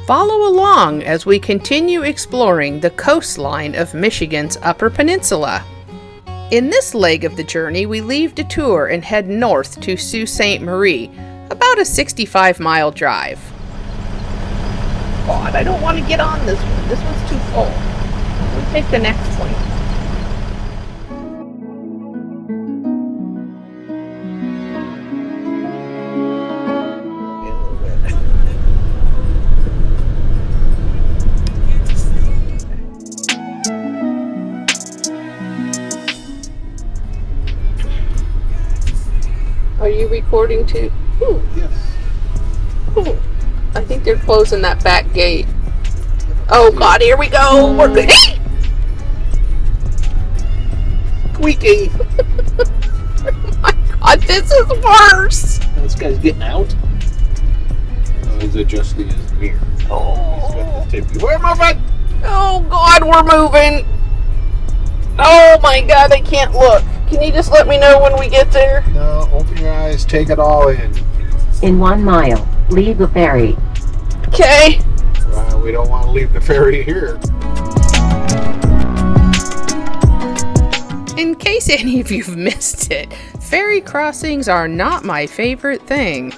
Follow along as we continue exploring the coastline of Michigan's Upper Peninsula. In this leg of the journey, we leave Detour and head north to Sault Ste. Marie, about a 65-mile drive. God, I don't want to get on this one. This one's too full. We'll take the next one. Are you recording too? Ooh. Yes. Ooh. I think they're closing that back gate. Oh God, here we go. We're good. Squeaky. Oh my God, this is worse. This guy's getting out. Oh, he's adjusting his mirror. Oh. He's got the tip. We're moving. Oh God, we're moving. Oh my God, I can't look. Can you just let me know when we get there? No, open your eyes, take it all in. In 1 mile, leave the ferry. Okay. We don't want to leave the ferry here. In case any of you've missed it, ferry crossings are not my favorite thing.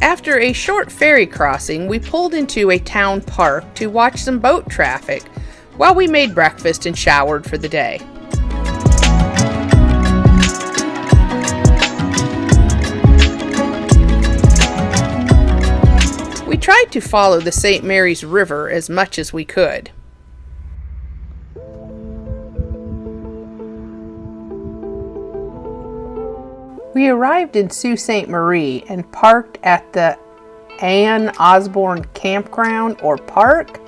After a short ferry crossing, we pulled into a town park to watch some boat traffic while we made breakfast and showered for the day. We tried to follow the St. Mary's River as much as we could. We arrived in Sault Ste. Marie and parked at the Ann Osborne Campground or Park.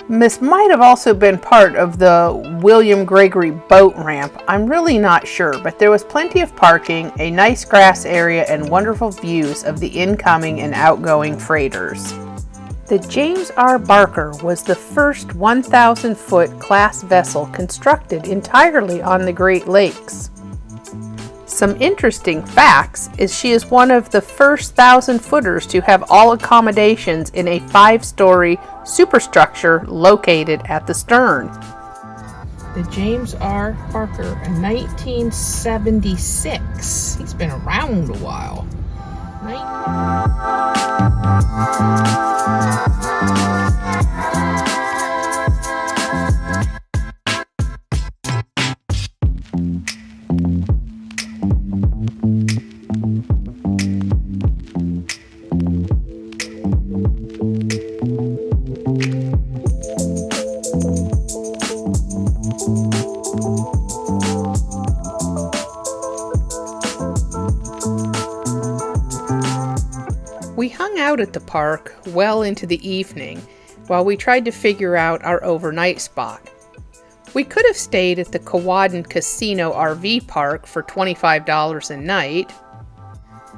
This might have also been part of the William Gregory boat ramp. I'm really not sure, but there was plenty of parking, a nice grass area, and wonderful views of the incoming and outgoing freighters. The James R. Barker was the first 1,000-foot class vessel constructed entirely on the Great Lakes. Some interesting facts is she is one of the first 1,000-footers to have all accommodations in a 5-story superstructure located at the stern. The James R. Barker in 1976. He's been around a while. We hung out at the park well into the evening while we tried to figure out our overnight spot. We could have stayed at the Kewadin Casino RV Park for $25 a night.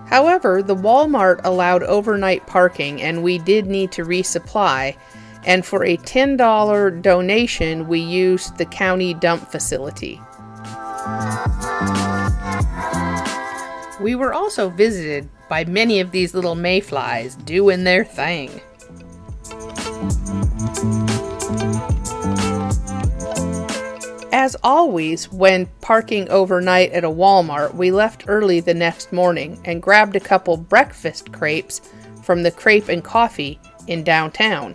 However, the Walmart allowed overnight parking and we did need to resupply, and for a $10 donation we used the county dump facility. We were also visited by many of these little mayflies doing their thing. As always, when parking overnight at a Walmart, we left early the next morning and grabbed a couple breakfast crepes from the Crepe and Coffee in downtown.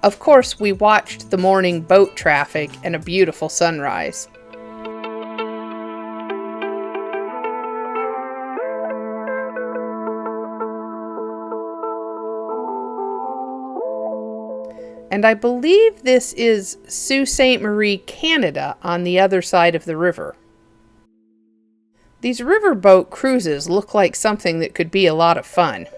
Of course, we watched the morning boat traffic and a beautiful sunrise. And I believe this is Sault Ste. Marie, Canada, on the other side of the river. These riverboat cruises look like something that could be a lot of fun.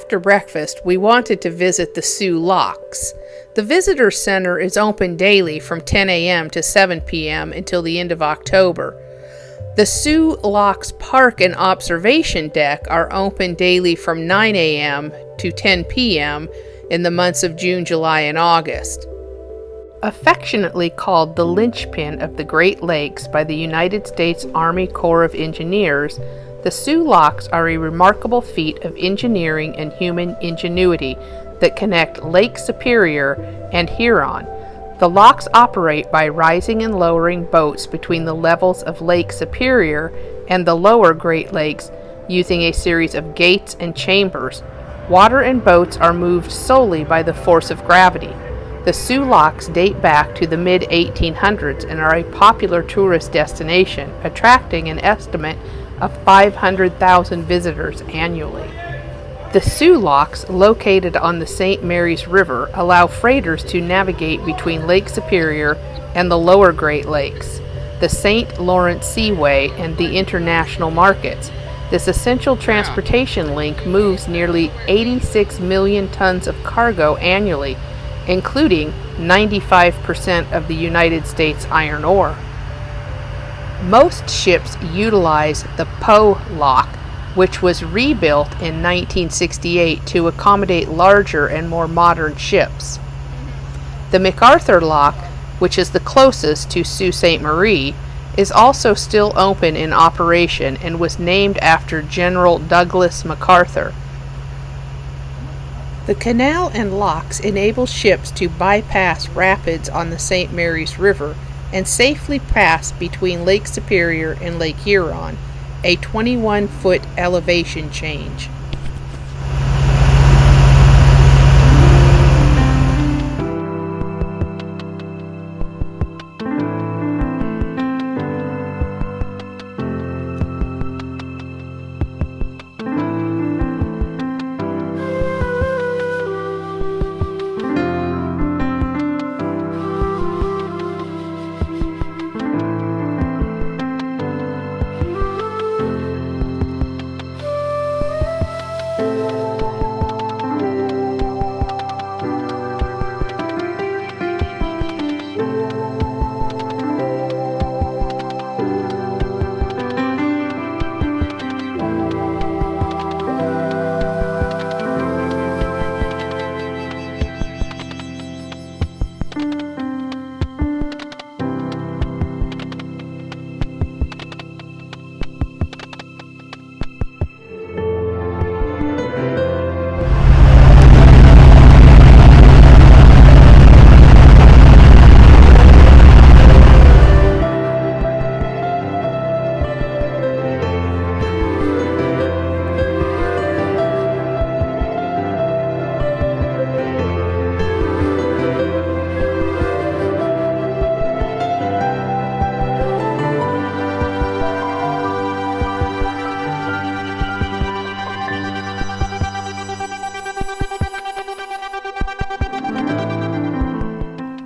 after breakfast, we wanted to visit the Soo Locks. The visitor center is open daily from 10 a.m. to 7 p.m. until the end of October. The Soo Locks Park and Observation Deck are open daily from 9 a.m. to 10 p.m. in the months of June, July, and August. Affectionately called the linchpin of the Great Lakes by the United States Army Corps of Engineers, the Soo Locks are a remarkable feat of engineering and human ingenuity that connect Lake Superior and Huron. The locks operate by rising and lowering boats between the levels of Lake Superior and the lower Great Lakes using a series of gates and chambers. Water and boats are moved solely by the force of gravity. The Soo Locks date back to the mid-1800s and are a popular tourist destination, attracting an estimate of 500,000 visitors annually. The Soo Locks, located on the St. Mary's River, allow freighters to navigate between Lake Superior and the lower Great Lakes, the St. Lawrence Seaway, and the international markets. This essential transportation link moves nearly 86 million tons of cargo annually, including 95% of the United States iron ore. Most ships utilize the Poe Lock, which was rebuilt in 1968 to accommodate larger and more modern ships. The MacArthur Lock, which is the closest to Sault Ste. Marie, is also still open in operation and was named after General Douglas MacArthur. The canal and locks enable ships to bypass rapids on the St. Mary's River and safely pass between Lake Superior and Lake Huron, a 21-foot elevation change.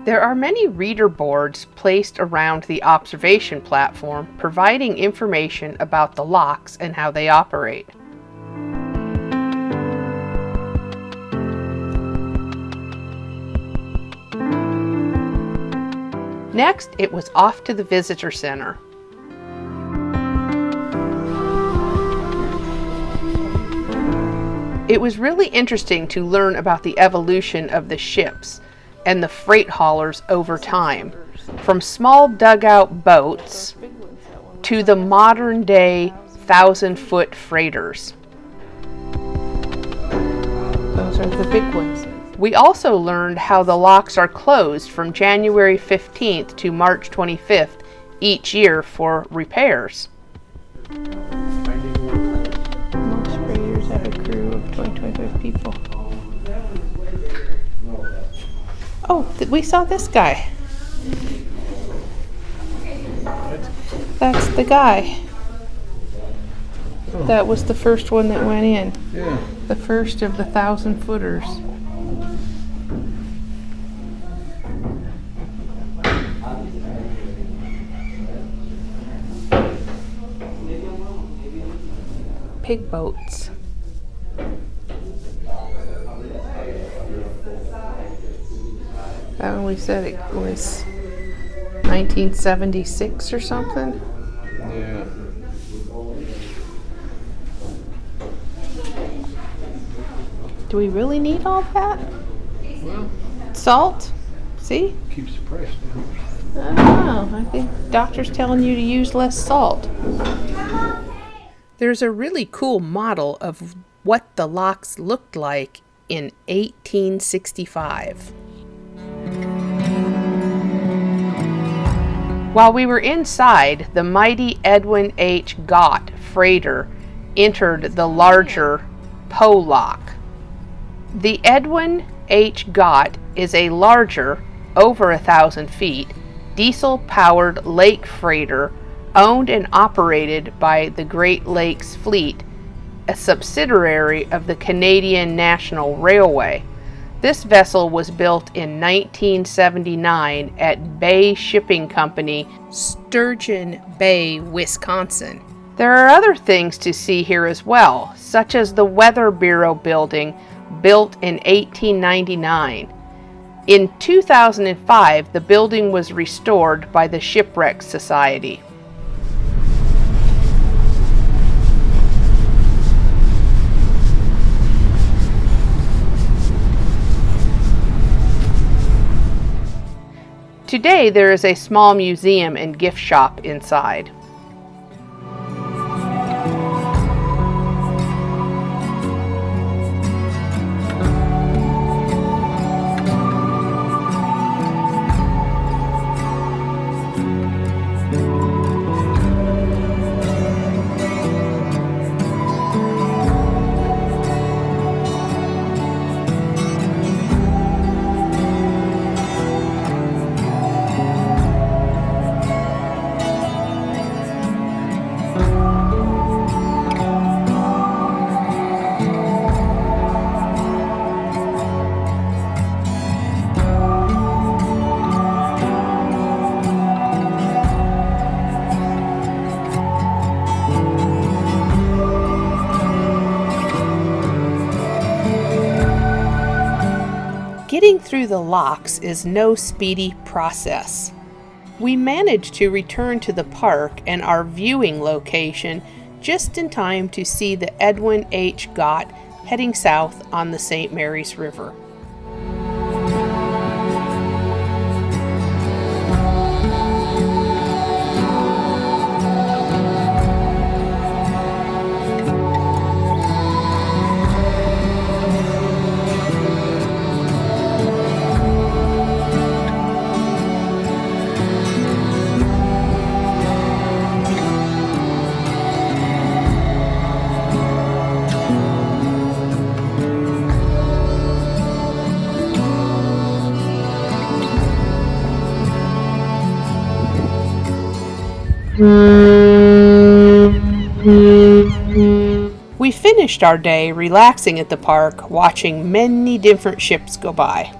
There are many reader boards placed around the observation platform, providing information about the locks and how they operate. Next, it was off to the visitor center. It was really interesting to learn about the evolution of the ships and the freight haulers over time, from small dugout boats to the modern day 1,000-foot freighters. Those are the big ones. We also learned how the locks are closed from January 15th to March 25th each year for repairs. Most freighters have a crew of 25 people. Oh, we saw this guy. That's the guy. Oh. That was the first one that went in. Yeah. The first of the 1,000-footers. Pig boats. Oh, we said it was 1976 or something. Yeah. Do we really need all that? Well, Salt? See? keeps the price down. I don't know. I think doctor's telling you to use less salt. There's a really cool model of what the locks looked like in 1865. While we were inside, the mighty Edwin H. Gott freighter entered the larger Poe lock. The Edwin H. Gott is a larger, over 1,000 feet, diesel-powered lake freighter owned and operated by the Great Lakes Fleet, a subsidiary of the Canadian National Railway. This vessel was built in 1979 at Bay Shipping Company, Sturgeon Bay, Wisconsin. There are other things to see here as well, such as the Weather Bureau building built in 1899. In 2005, the building was restored by the Shipwreck Society. Today, there is a small museum and gift shop inside. Getting through the locks is no speedy process. We managed to return to the park and our viewing location just in time to see the Edwin H. Gott heading south on the St. Mary's River. We finished our day relaxing at the park, watching many different ships go by.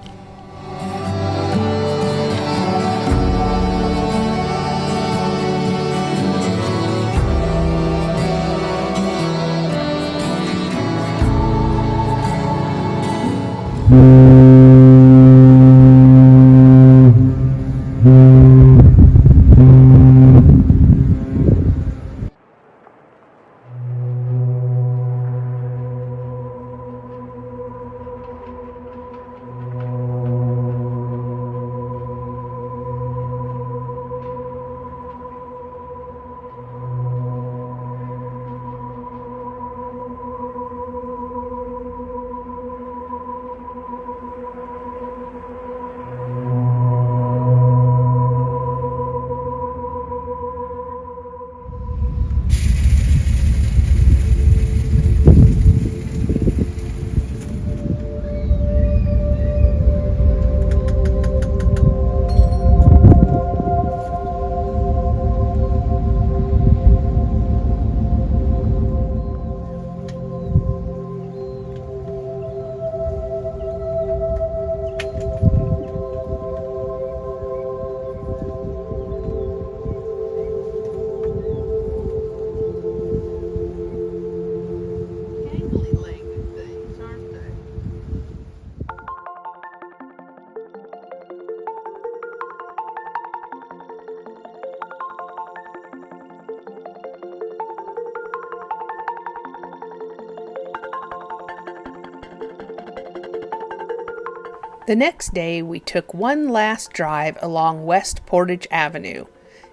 The next day, we took one last drive along West Portage Avenue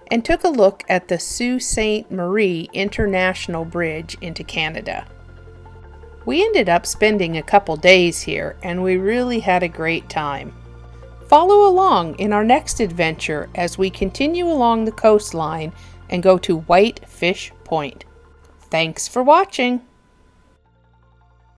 and took a look at the Sault Ste Marie International Bridge into Canada. We ended up spending a couple days here, and we really had a great time. Follow along in our next adventure as we continue along the coastline and go to Whitefish Point. Thanks for watching.